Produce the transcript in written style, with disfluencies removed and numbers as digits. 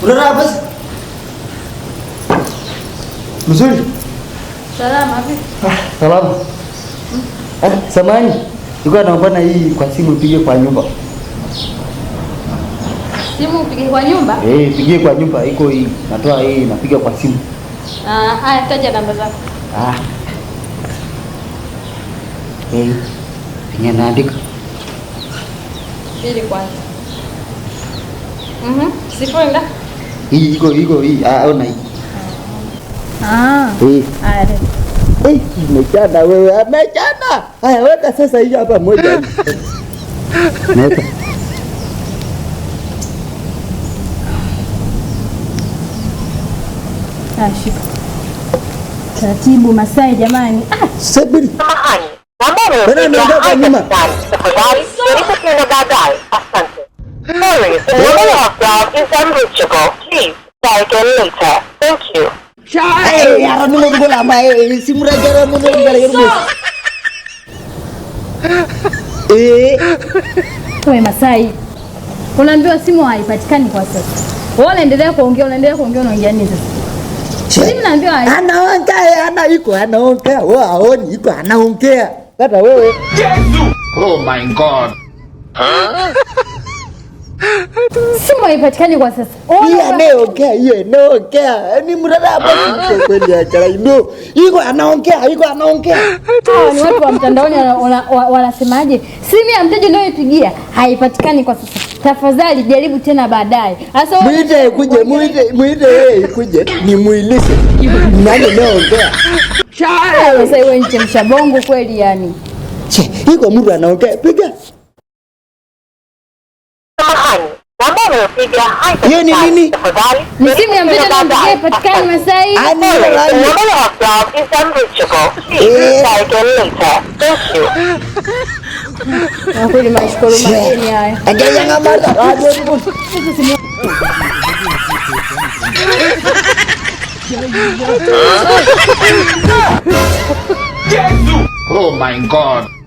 Unaona hapa basi? Mzuri. Salama vipi? Salama. Samahani. Nilikuwa naomba na hii kwa simu upige kwa nyumba. Simu upige kwa nyumba? Pigie kwa nyumba iko hii. Natoa hii napiga kwa simu. Haya taja namba zako. Penye naandika. Pili kwanza. Sifuri nda? Hii iko hii. Ona hii. Haya. Umechana wewe, amechana. Haya weka sasa hii hapa moja. Naweka. Shika. Taratibu Masai jamani. Subiri. Bwana naondoka nyuma. Tafadhali, jaribu tena baadaye. Asante. Sorry, the number of dial is unreachable. Please try again later. Thank you. Yara nungu lama simu raja nungu ngala Wewe Masai. Unaambiwa simu haipatikani kwa sasa. Wewe unaendelea kuongea unaongea nini sasa? Mimi naambiwa anaongea. Wewe haoni iko anaongea. Hata wewe. Oh my God. simu haipatikani kwa sasa. Hiyo anaongea. Ni mrada hapa kweli acha ndio. Iko anaongea. Ni watu wa mtandaoni wanasemaje? Simu ya mteja ndio ipigia haipatikani kwa sasa. Tafadhali jaribu tena baadaye. Sasa muite wewe kuje ni muilishe. Nani anaongea? Sasa wewe ni mshabongo kweli yani. Iko mtu anaongea. Piga. Hiyo ni nini? Ni simu ya mteja ndio haipatikani Masai. Kweli mashukuru mageni haya. Ajaja ngamata. Oh my God.